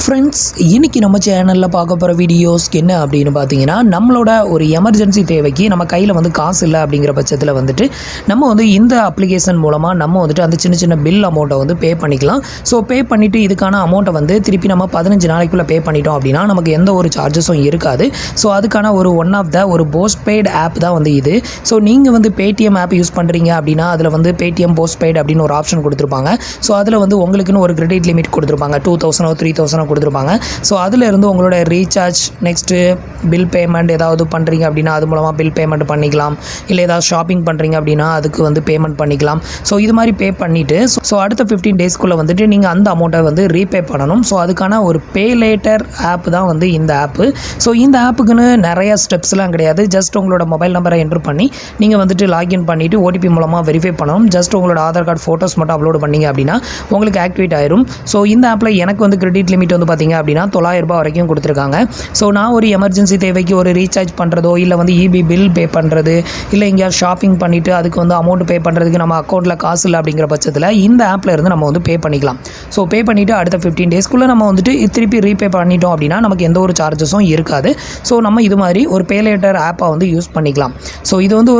Friends, இன்றைக்கி நம்ம சேனலில் பார்க்க போகிற வீடியோஸ்க்கு என்ன அப்படின்னு பார்த்தீங்கன்னா, நம்மளோட ஒரு எமர்ஜென்சி தேவைக்கு நம்ம கையில் வந்து காசு இல்லை அப்படிங்கிற பட்சத்தில் வந்துட்டு நம்ம வந்து இந்த அப்ளிகேஷன் மூலமாக நம்ம வந்துட்டு அந்த சின்ன சின்ன பில் அமௌண்ட்டை வந்து பே பண்ணிக்கலாம். ஸோ பே பண்ணிவிட்டு இதுக்கான அமௌண்ட்டை வந்து திருப்பி நம்ம 15 நாளைக்குள்ளே பே பண்ணிட்டோம் அப்படின்னா நமக்கு எந்த ஒரு சார்ஜஸும் இருக்காது. ஸோ அதுக்கான one of the post paid app தான் வந்து இது. ஸோ நீங்கள் வந்து பேடிஎம் ஆப் யூஸ் பண்ணுறீங்க அப்படின்னா அதில் வந்து பேடிஎம் போஸ்ட் பெய்டு அப்படின்னு ஒரு ஆப்ஷன் கொடுத்துருப்பாங்க. ஸோ அதில் வந்து உங்களுக்குன்னு ஒரு கிரெடிட் லிமிட் கொடுத்துருப்பாங்க. 2000 3000 கொடுத்துருப்பாங்க. ஸோ அதில் இருந்து உங்களோட ரீசார்ஜ் நெக்ஸ்ட்டு பில் பேமெண்ட் ஏதாவது பண்ணுறீங்க அப்படின்னா அது மூலமாக பில் பேமெண்ட் பண்ணிக்கலாம். இல்லை ஏதாவது ஷாப்பிங் பண்ணுறீங்க அப்படின்னா அதுக்கு வந்து பேமெண்ட் பண்ணிக்கலாம். ஸோ இது மாதிரி பே பண்ணிவிட்டு ஸோ அடுத்த 15 டேஸ்க்குள்ளே வந்துட்டு நீங்கள் அந்த அமௌண்ட்டை வந்து ரீபே பண்ணணும். ஸோ அதுக்கான ஒரு பே லேட்டர் ஆப் தான் வந்து இந்த ஆப்பு. ஸோ இந்த ஆப்புக்குன்னு நிறைய ஸ்டெப்ஸ்லாம் கிடையாது. ஜஸ்ட் உங்களோட மொபைல் நம்பரை என்ட்ரு பண்ணி நீங்கள் வந்துட்டு லாகின் பண்ணிவிட்டு ஓடிபி மூலமாக வெரிஃபை பண்ணணும். ஜஸ்ட் உங்களோட ஆதார் கார்டு ஃபோட்டோஸ் மட்டும் அப்லோட் பண்ணிங்க அப்படின்னா உங்களுக்கு ஆக்டிவேட் ஆயிரும். ஸோ இந்த ஆப்பில் எனக்கு வந்து கிரெடிட் லிமிட் வந்து பார்த்தீங்க அப்படின்னா 900 ரூபாய் வரைக்கும் கொடுத்துருக்காங்க. ஸோ நான் ஒரு எமர்ஜென்சி தேவைக்கு ஒரு ரீசார்ஜ் பண்ணுறதோ இல்லை வந்து இபி பில் பே பண்ணுறது இல்லை எங்கேயாவது ஷாப்பிங் பண்ணிவிட்டு அதுக்கு வந்து அமௌண்ட் பே பண்ணுறதுக்கு நம்ம அக்கௌண்ட்டில் காசு இல்லை அப்படிங்கிற பட்சத்தில் இந்த ஆப்பில் இருந்து நம்ம வந்து பே பண்ணிக்கலாம். ஸோ பே பண்ணிவிட்டு அடுத்த 15 டேஸ்க்குள்ளே நம்ம வந்துட்டு திருப்பி ரீபே பண்ணிட்டோம் அப்படின்னா நமக்கு எந்த ஒரு சார்ஜஸும் இருக்காது. ஸோ நம்ம இது மாதிரி ஒரு பே லேட்டர் ஆப்பை வந்து யூஸ் பண்ணிக்கலாம். ஸோ இது வந்து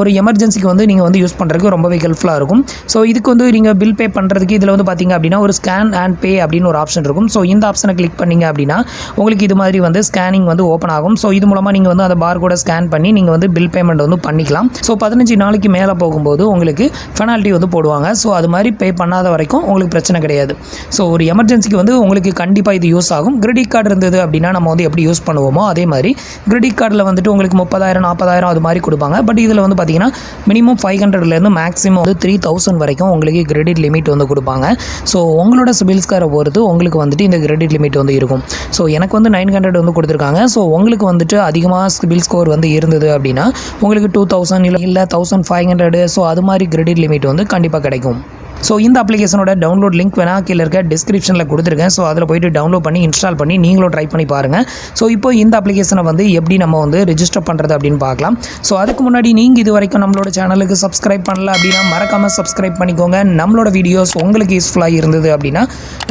ஒரு எமர்ஜென்சிக்கு வந்து நீங்கள் வந்து யூஸ் பண்ணுறதுக்கு ரொம்பவே ஹெல்ப்ஃபுல்லாக இருக்கும். ஸோ இதுக்கு வந்து நீங்கள் பில் பே பண்ணுறதுக்கு இதில் வந்து பார்த்தீங்க அப்படின்னா ஒரு ஸ்கேன் அண்ட் பே அப்படின்னு ஒரு ஆப்ஷன் இருக்கும். ஸோ இந்த ஆப்ஷனை கிளிக் பண்ணிங்க அப்படின்னா உங்களுக்கு இது மாதிரி வந்து ஸ்கேனிங் வந்து ஓப்பன் ஆகும். ஸோ இது மூலமாக நீங்கள் வந்து அந்த பார்கோட ஸ்கேன் பண்ணி நீங்கள் வந்து பில் பேமெண்ட் வந்து பண்ணிக்கலாம். ஸோ 15 நாளைக்கு மேலே போகும்போது உங்களுக்கு பெனால்ட்டி வந்து போடுவாங்க. ஸோ அது மாதிரி பே பண்ணாத வரைக்கும் உங்களுக்கு பிரச்சனை கிடையாது. ஸோ ஒரு எமர்ஜென்சிக்கு வந்து உங்களுக்கு கண்டிப்பாக இது யூஸ் ஆகும். கிரெடிட் கார்டு இருந்தது அப்படின்னா நம்ம வந்து எப்படி யூஸ் பண்ணுவோமோ அதே மாதிரி கிரெடிட் கார்டில் வந்துட்டு உங்களுக்கு 30,000 40,000 அது மாதிரி கொடுப்பாங்க. பட் இதில் வந்து பார்த்தீங்கன்னா மினிமம் 500லேருந்து மேக்ஸிமம் வந்து 3000 வரைக்கும் உங்களுக்கு கிரெடிட் லிமிட் வந்து கொடுப்பாங்க. ஸோ உங்களோட சிபில் ஸ்கோரை பொறுத்து உங்களுக்கு வந்துட்டு இந்த கிரெடிட் லிமிட் வந்து இருக்கும். ஸோ எனக்கு வந்து 900 வந்து கொடுத்துருக்காங்க. ஸோ உங்களுக்கு வந்துட்டு அதிகமாக சிபில் ஸ்கோர் வந்து இருந்தது அப்படின்னா உங்களுக்கு 2000 இல்லை 1500 ஸோ அது மாதிரி கிரெடிட் லிமிட் வந்து கண்டிப்பாக கிடைக்கும். ஸோ இந்த அப்ளிகேஷனோட டவுன்லோட் லிங்க் வேணா கீழே இருக்க டிஸ்கிரிப்ஷனில் கொடுத்துருக்கேன். ஸோ அதில் போய்ட்டு டவுன்லோட் பண்ணி இன்ஸ்டால் பண்ணி நீங்களும் ட்ரை பண்ணி பாருங்கள். ஸோ இப்போ இந்த அப்ளிகேஷனை வந்து எப்படி நம்ம வந்து ரெஜிஸ்டர் பண்ணுறது அப்படின்னு பார்க்கலாம். ஸோ அதுக்கு முன்னாடி நீங்கள் இது வரைக்கும் நம்மளோட சேனலுக்கு சப்ஸ்கிரைப் பண்ணல அப்படின்னா மறக்காமல் சப்ஸ்கிரைப் பண்ணிக்கோங்க. நம்மளோட வீடியோஸ் உங்களுக்கு யூஸ்ஃபுல்லாக இருந்தது அப்படின்னா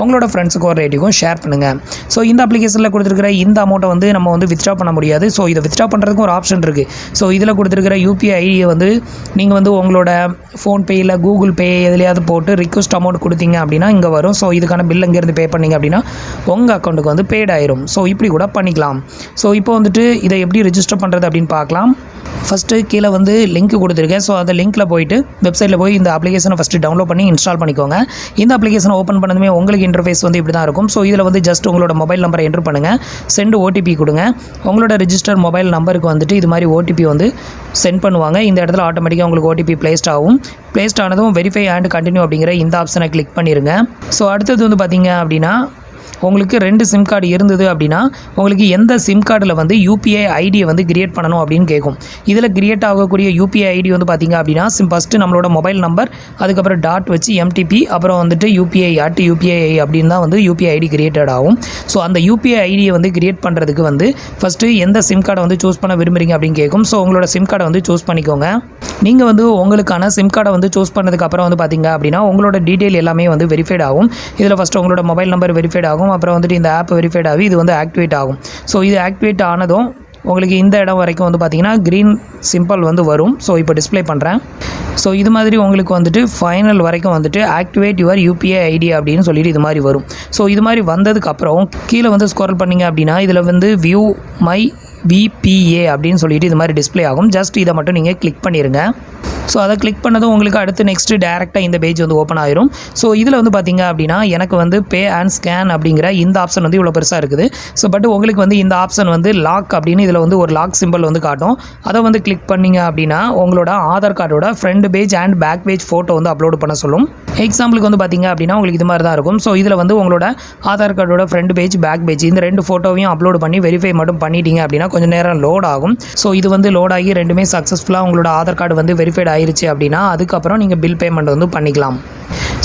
உங்களோட ஃப்ரெண்ட்ஸுக்கும் ஒரு ரேட்டிக்கும் ஷேர் பண்ணுங்கள். ஸோ இந்த அப்ளிகேஷனில் கொடுத்துருக்கிற இந்த அமௌண்ட்டை வந்து நம்ம வந்து வித்ட்ரா பண்ண முடியாது. ஸோ இதை வித்ட்ரா பண்ணுறதுக்கு ஒரு ஆப்ஷன் இருக்குது. ஸோ இதில் கொடுத்துருக்கிற யூபிஐ ஐடியை வந்து நீங்கள் வந்து உங்களோட ஃபோன்பே இல்லை கூகுள் பே எதுலையாவது போட்டு ரிக்வஸ்ட் அமௌண்ட் கொடுத்தீங்க அப்படின்னா இங்கே வரும். ஸோ இதுக்கான பில் இங்கேருந்து பே பண்ணிங்க அப்படின்னா உங்கள் அக்கௌண்ட்டுக்கு வந்து பெய்ட் ஆயிரும். ஸோ இப்படி கூட பண்ணிக்கலாம். ஸோ இப்போ வந்துட்டு இதை எப்படி ரெஜிஸ்டர் பண்ணுறது அப்படின்னு பார்க்கலாம். ஃபஸ்ட்டு கீழே வந்து லிங்க் கொடுத்துருக்கேன். ஸோ அந்த லிங்க்கில் போய்ட்டு வெப்சைட்டில் போய் இந்த அப்ளிகேஷனை ஃபஸ்ட்டு டவுன்லோட் பண்ணி இன்ஸ்டால் பண்ணிக்கோங்க. இந்த அப்ளிகேஷனை ஓப்பன் பண்ணதுமே உங்களுக்கு இன்டர்ஃபேஸ் வந்து இப்படி தான் இருக்கும். ஸோ இதில் வந்து ஜஸ்ட் உங்களோட மொபைல் நம்பரை என்ட்ரு பண்ணுங்கள். சென்ட் ஓடிபி கொடுங்க. உங்களோட ரெஜிஸ்டர் மொபைல் நம்பருக்கு வந்துட்டு இது மாதிரி ஓடிபி வந்து சென்ட் பண்ணுவாங்க. இந்த இடத்துல ஆட்டோமேட்டிக்காக உங்களுக்கு ஓடிபி பிளேஸ்ட் ஆகும். பிளேஸ்ட் ஆனதும் வெரிஃபை அண்ட் கண்டினியூ அப்படிங்கிற இந்த ஆப்ஷனை கிளிக் பண்ணிடுங்க. ஸோ அடுத்தது வந்து பார்த்தீங்க அப்படின்னா உங்களுக்கு 2 சிம் கார்டு இருந்தது அப்படின்னா உங்களுக்கு எந்த சிம் கார்டில் வந்து யூபிஐ ஐடியை வந்து கிரியேட் பண்ணணும் அப்படின்னு கேட்கும். இதில் கிரியேட் ஆகக்கூடிய யூபிஐ ஐடி வந்து பார்த்திங்க அப்படின்னா ஃபஸ்ட்டு நம்மளோட மொபைல் நம்பர் அதுக்கப்புறம் டாட் வச்சு எம்டிபி அப்புறம் வந்துட்டு யூபிஐ யூபிஐ அப்படின்னு தான் வந்து யூபிஐ ஐடி கிரியேட்டட் ஆகும். ஸோ அந்த யூபிஐ ஐடியை வந்து கிரியேட் பண்ணுறதுக்கு வந்து ஃபஸ்ட்டு எந்த சிம் கார்டை வந்து சூஸ் பண்ண விரும்புகிறீங்க அப்படின்னு கேட்கும். ஸோ உங்களோட சிம் கார்டை வந்து சூஸ் பண்ணிக்கோங்க. நீங்கள் வந்து உங்களுக்கான சிம் கார்டை வந்து சூஸ் பண்ணதுக்கப்புறம் வந்து பார்த்திங்க அப்படின்னா உங்களோட டீட்டெயில் எல்லாமே வந்து வெரிஃபைட் ஆகும். இதில் ஃபஸ்ட்டு உங்களோட மொபைல் நம்பர் வெரிஃபைட் ஆகும். அப்புறம் வந்துட்டு இந்த ஆப் வெரிஃபைட் ஆகி இது வந்து ஆக்டிவேட் ஆகும். ஸோ இது ஆக்டிவேட் ஆனதும் உங்களுக்கு இந்த இடம் வரைக்கும் வந்து பார்த்திங்கன்னா க்ரீன் சிம்பிள் வந்து வரும். ஸோ இப்போ டிஸ்பிளே பண்ணுறேன். ஸோ இது மாதிரி உங்களுக்கு வந்துட்டு ஃபைனல் வரைக்கும் வந்துட்டு ஆக்டிவேட் யுவர் யூபிஐ ஐடி அப்படின்னு சொல்லிட்டு இது மாதிரி வரும். ஸோ இது மாதிரி வந்ததுக்கப்புறம் கீழே வந்து ஸ்க்ரோல் பண்ணிங்க அப்படின்னா இதில் வந்து வியூ மை விபிஏ அப்படின்னு சொல்லிட்டு இது மாதிரி டிஸ்பிளே ஆகும். ஜஸ்ட் இதை மட்டும் நீங்கள் கிளிக் பண்ணிடுங்க. ஸோ அதை கிளிக் பண்ணதும் உங்களுக்கு அடுத்து நெக்ஸ்ட்டு டேரெக்டாக இந்த பேஜ் வந்து ஓப்பன் ஆயிரும். ஸோ இதில் வந்து பார்த்திங்க அப்படின்னா எனக்கு வந்து பே அண்ட் ஸ்கேன் அப்படிங்கிற இந்த ஆப்ஷன் வந்து இவ்வளோ பெருசாக இருக்குது. ஸோ பட் உங்களுக்கு வந்து இந்த ஆப்ஷன் வந்து லாக் அப்படின்னு இதில் வந்து ஒரு லாக் சிம்பிள் வந்து காட்டும். அதை வந்து கிளிக் பண்ணிங்க அப்படின்னா உங்களோட ஆதார் கார்டோட front page and back page photo வந்து அப்லோட் பண்ண சொல்லும். எக்ஸாம்பிளுக்கு வந்து பார்த்திங்க அப்படின்னா உங்களுக்கு இது மாதிரி தான் இருக்கும். ஸோ இதில் வந்து உங்களோட ஆதார் கார்டோட ஃப்ரண்ட் பேஜ் பேக் பேஜ் இந்த 2 ஃபோட்டோவையும் அப்லோட் பண்ணி வெரிஃபை மட்டும் பண்ணிட்டீங்க அப்படின்னா கொஞ்சம் நேரம் லோட் ஆகும். ஸோ இது வந்து லோட் ஆகி ரெண்டுமே சக்ஸஸ்ஃபுல்லாக உங்களோட ஆதார் கார்டு வந்து வெரிஃபைட் ஆயிருச்சு அப்படின்னா அதுக்கப்புறம் நீங்கள் பில் பேமெண்ட் வந்து பண்ணிக்கலாம்.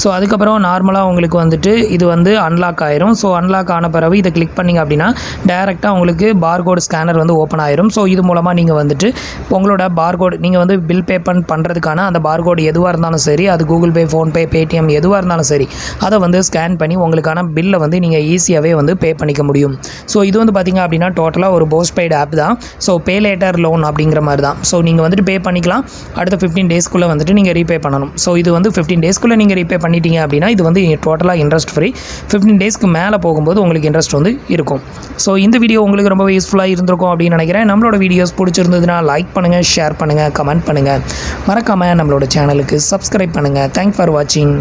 ஸோ அதுக்கப்புறம் நார்மலாக உங்களுக்கு வந்துட்டு இது வந்து அன்லாக் ஆயிரும். ஸோ அன்லாக் ஆன பிறகு இதை கிளிக் பண்ணிங்க அப்படின்னா டேரெக்டாக உங்களுக்கு பார்கோடு ஸ்கேனர் வந்து ஓப்பன் ஆயிரும். ஸோ இது மூலமாக நீங்கள் வந்துட்டு உங்களோட பார்கோடு நீங்கள் வந்து பில் பேமெண்ட் பண்ணுறதுக்கான அந்த பார்கோடு எதுவாக இருந்தாலும் சரி, அது கூகுள் பே, ஃபோன்பே, பேடிஎம் எதுவாக இருந்தாலும் சரி, அதை வந்து ஸ்கேன் பண்ணி உங்களுக்கான பில்லை வந்து நீங்கள் ஈஸியாகவே வந்து பே பண்ணிக்க முடியும். ஸோ இது வந்து பார்த்திங்க அப்படின்னா டோட்டலாக ஒரு போஸ்ட்பெய்டு ஆப் தான். ஸோ பே லேட்டர் லோன் அப்படிங்கிற மாதிரி தான். ஸோ நீங்கள் வந்துட்டு பே பண்ணிக்கலாம். அடுத்த 15 டேஸ்க்குள்ளே வந்துட்டு நீங்கள் ரீபே பண்ணணும். ஸோ இது வந்து 15 டேஸ்க்குள்ளே நீங்கள் ரீபே பண்ணிட்டீங்க அப்படின்னா இது வந்து டோட்டலாக இன்ட்ரெஸ்ட் ஃப்ரீ. 15 டேஸ்க்கு மேலே போகும்போது உங்களுக்கு இன்ட்ரெஸ்ட் வந்து இருக்கும். ஸோ இந்த வீடியோ உங்களுக்கு ரொம்ப யூஸ்ஃபுல்லாக இருந்திருக்கும் அப்படின்னு நினைக்கிறேன். நம்மளோட வீடியோஸ் பிடிச்சிருந்ததுன்னா லைக் பண்ணுங்கள், ஷேர் பண்ணுங்கள், கமெண்ட் பண்ணுங்கள். மறக்காமல் நம்மளோட சேனலுக்கு சப்ஸ்கிரைப் பண்ணுங்கள். தேங்க்ஸ் ஃபார் வாட்சிங்.